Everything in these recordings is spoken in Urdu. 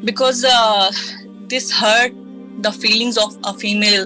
because this hurt the feelings of a female.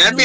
Let me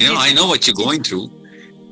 You know, I know what you're going through.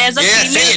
As a female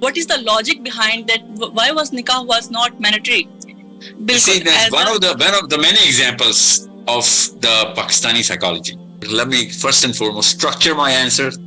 What is the logic behind that? Why was nikah was not mandatory? See, that's one of the many examples of the Pakistani psychology. Let me first and foremost structure my answer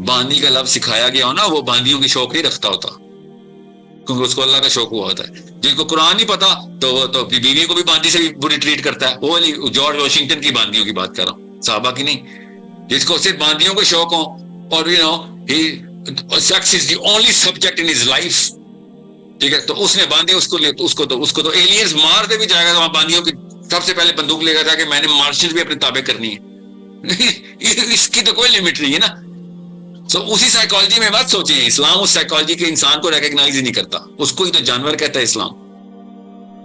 باندی کا لفظ سکھایا گیا ہو نا وہ باندیوں کی شوق نہیں رکھتا ہوتا, کیونکہ اس کو اللہ کا شوق ہوا ہوتا ہے. جن کو قرآن نہیں پتا تو وہ تو بیوی کو بھی باندی سے بھی بری ٹریٹ کرتا ہے. وہ جارج واشنگٹن کی باندیوں کی بات کر رہا ہوں, صحابہ کی نہیں. جس کو صرف باندیوں کے شوق ہو اور sex is the only subject in his life, ٹھیک ہے, تو اس نے باندھی اس کو تو ایلینز مار دے بھی جائے گا. باندیوں کی سب سے پہلے بندوق لے گا تھا کہ میں نے مارشل بھی اپنے تابع کرنی ہے. اس کی تو کوئی لمٹ نہیں ہے نا. سو اسی سائیکالوجی میں مت سوچیں. اسلام اس سائیکالوجی کے انسان کو ریکگنائز ہی نہیں کرتا, اس کو ہی تو جانور کہتا ہے اسلام.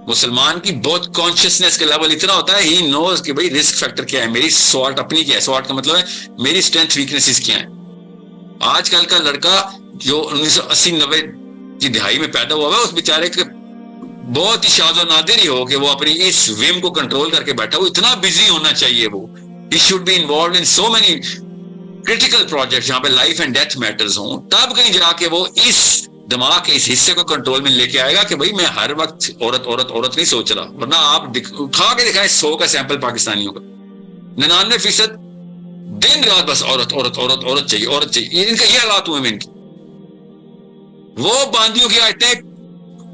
مسلمان کی بہت کانشیسنیس کا لیول اتنا ہوتا ہے, ہی نوز کہ بھئی رسک فیکٹر کیا ہے, میری سوارٹ اپنی کیا ہے. سوارٹ کا مطلب ہے میری اسٹرینتھ ویکنیسز کیا ہیں. آج کل کا لڑکا جو 1980-90 کی دہائی میں پیدا ہوا ہے, اس بیچارے کے بہت ہی شاذ و نادر ہی ہو کہ وہ اپنی اس ویم کو کنٹرول کر کے بیٹھا. وہ اتنا بزی ہونا چاہیے, وہ he should be involved in so many critical projects جہاں پہ لائف اینڈ ڈیتھ میٹرز ہوں, تب کہیں جا کے وہ اس دماغ کے اس حصے کو کنٹرول میں لے کے آئے گا کہ بھئی میں ہر وقت عورت نہیں سوچ رہا. ورنہ آپ کھا کے دکھائیں 100 کا سیمپل پاکستانیوں کا, 99% دن رات بس عورت چاہیے. ان کا یہ حالات ہوئے میں ان کی. وہ باندیوں کی آیتیں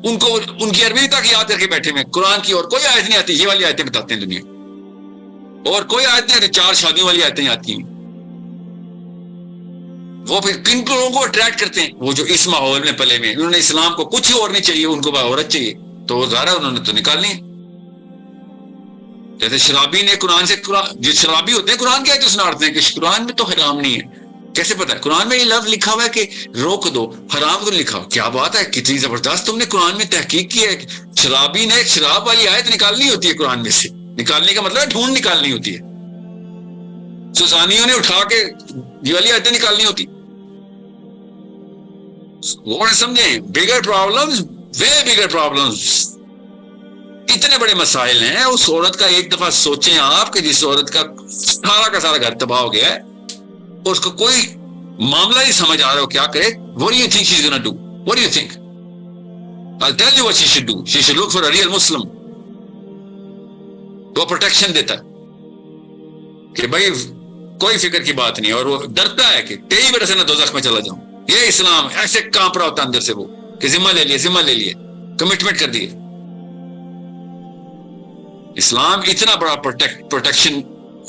ان کو ان کی عربی تک یاد کر کے بیٹھے میں, قرآن کی اور کوئی آیت نہیں آتی. یہ والی آیتیں بتاتے ہیں دنیا, اور کوئی آیت نہیں آتی. 4 شادیوں والی آیتیں آتی ہیں. وہ پھر کن لوگوں کو اٹریکٹ کرتے ہیں؟ وہ جو اس ماحول میں پلے میں, انہوں نے اسلام کو کچھ ہی اور نہیں چاہیے, ان کو عورت چاہیے, تو وہ ظاہر انہوں نے تو نکالنی ہے. جیسے شرابی نے قرآن سے, جو شرابی ہوتے ہیں قرآن کی آیتیں سناتے ہیں کہ قرآن میں تو حرام نہیں ہے. کیسے پتا ہے؟ قرآن میں یہ لفظ لکھا ہوا ہے کہ روک دو, حرام تو لکھا ہوا. کیا بات ہے, کتنی زبردست تم نے قرآن میں تحقیق کی ہے. شرابی نے شراب والی آیت نکالنی ہوتی ہے قرآن میں سے. نکالنے کا مطلب ڈھونڈ نکالنی ہوتی ہے. سوسانیوں نے اٹھا کے یہ والی آیتیں نکالنی ہوتی. وہ سمجھیں بگر پرابلمز, وے بگر پرابلمز, اتنے بڑے مسائل ہیں. اس عورت کا ایک دفعہ سوچیں آپ کہ جس عورت کا سارا گھر تباہ ہو گیا ہے, اس کو کوئی معاملہ نہیں سمجھ آ رہا ہو کیا کرے. What do you think she's gonna do? What do you think? I'll tell you what she should do. She should look for a real Muslim. وہ پروٹیکشن دیتا ہے کہ بھائی کوئی فکر کی بات نہیں, اور وہ ڈرتا ہے کہ تیری وجہ سے نہ دوزخ میں چلا جاؤں. یہ اسلام ایسے کانپ رہا ہوتا اندر سے وہ کہ ذمہ لے لیے, کمٹمنٹ کر دیے. اسلام اتنا بڑا پروٹیکشن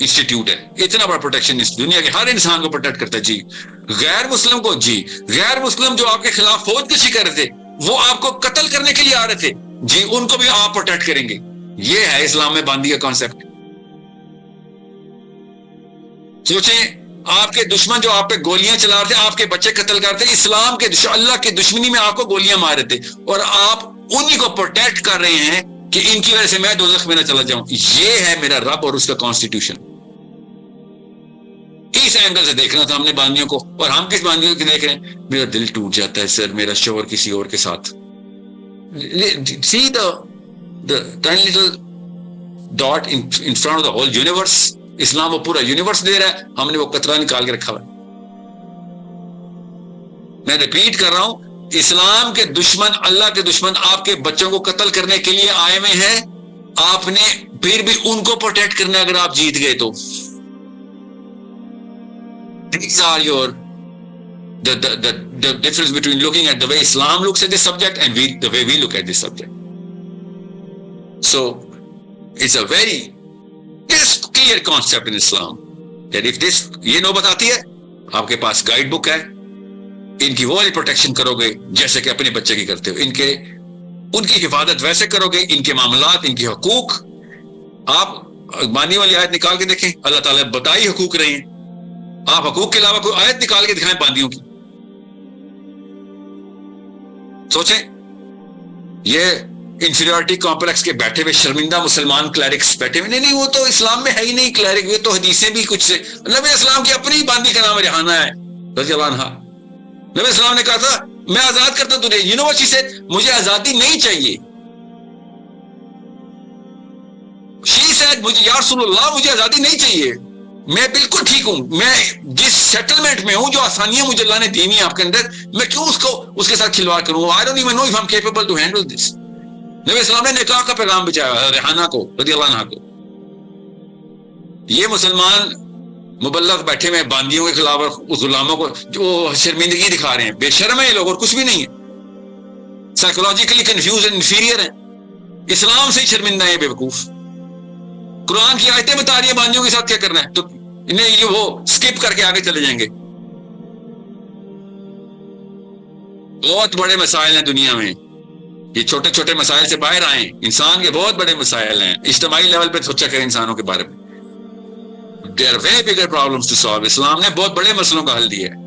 انسٹیٹیوٹ ہے, اتنا بڑا پروٹیکشن دنیا کے ہر انسان کو پروٹیکٹ کرتا ہے. جی غیر مسلم کو, جی غیر مسلم جو آپ کے خلاف فوج کشی کر رہے تھے, وہ آپ کو قتل کرنے کے لیے آ رہے تھے, جی ان کو بھی آپ پروٹیکٹ کریں گے. یہ ہے اسلام میں باندی کا کانسیپٹ. سوچیں آپ کے دشمن جو آپ پہ گولیاں چلا رہے تھے, آپ کے بچے قتل کرتے, اسلام کے اللہ کی دشمنی میں آپ کو گولیاں مار رہے تھے, اور آپ انہی کو پروٹیکٹ کر رہے ہیں کہ ان کی وجہ سے میں دوزخ میں نہ چلا جاؤں. یہ ہے میرا رب اور اس کا کانسٹیٹیوشن. اس اینگل سے دیکھنا تھا ہم نے باندیوں کو. اور ہم کس باندیوں کو دیکھ رہے ہیں؟ میرا دل ٹوٹ جاتا ہے سر, میرا شوہر کسی اور کے ساتھ. See the tiny little dot in front of the whole universe. اسلام وہ پورا یونیورس دے رہا ہے, ہم نے وہ قطرہ نکال کے رکھا ہوا ہے. میں ریپیٹ کر رہا ہوں, اسلام کے دشمن, اللہ کے دشمن آپ کے بچوں کو قتل کرنے کے لیے آئے ہوئے ہیں. آپ نے پھر بھی ان کو پروٹیکٹ کرنا اگر آپ جیت گئے تو. These are the difference between looking at the way Islam looks at this subject and the way we look at this subject. So it's a very clear concept in Islam that if this, یہ نوبت آتی ہے, آپ کے پاس گائیڈ بک ہے, ان کی وہ پروٹیکشن کرو گے جیسے کہ اپنے بچے کی کرتے ہو, ان کی حفاظت ویسے کرو گے, ان کے معاملات, ان کے حقوق. آپ باندی والی آیت نکال کے دیکھیں, اللہ تعالیٰ بتائی حقوق رہے ہیں. آپ حقوق کے علاوہ کوئی آیت نکال کے دکھائیں باندیوں کی. سوچیں, یہ انفیریورٹی کمپلیکس کے بیٹھے ہوئے شرمندہ مسلمان کلیرکس بیٹھے ہوئے, نہیں وہ تو اسلام میں ہے ہی نہیں کلیرک, یہ تو حدیثیں بھی کچھ سے. نبی اسلام کی اپنی باندی کا نام ریحانہ ہے رضی اللہ عنہا. نبی اسلام نے کہا تھا میں آزاد کرتا ہوں تجھے. یونیورسٹی سے مجھے آزادی نہیں چاہیے. شی سیڈ مجھے یا رسول اللہ مجھے آزادی نہیں چاہیے, میں بالکل ٹھیک ہوں, میں جس سیٹلمنٹ میں ہوں, جو آسانیاں مجھے اللہ نے دی ہیں آپ کے اندر, میں کیوں اس کے ساتھ کھلواڑ کروں. I don't even know if I'm capable to handle this. نبی اسلام نے نکاح کا پیغام بچایا ریحانہ کو رضی اللہ عنہ کو. یہ مسلمان مبلغ بیٹھے ہوئے باندیوں کے خلاف اور غلاموں کو جو شرمندگی دکھا رہے ہیں. بے شرم ہے یہ لوگ اور کچھ بھی نہیں ہے, سائیکولوجیکلی کنفیوز اینڈ انفیریئر ہیں, اسلام سے ہی شرمندہ ہے بے وقوف. قرآن کی آیتیں بتا رہی ہیں باندیوں کے ساتھ کیا کرنا ہے, تو انہیں یہ وہ سکپ کر کے آگے چلے جائیں گے. بہت بڑے مسائل ہیں دنیا میں, یہ چھوٹے چھوٹے مسائل سے باہر آئیں. انسان کے بہت بڑے مسائل ہیں, اجتماعی لیول پہ سوچا کریں انسانوں کے بارے میں. There are way bigger problems to solve. اسلام نے بہت بڑے مسئلوں کا حل دیا ہے.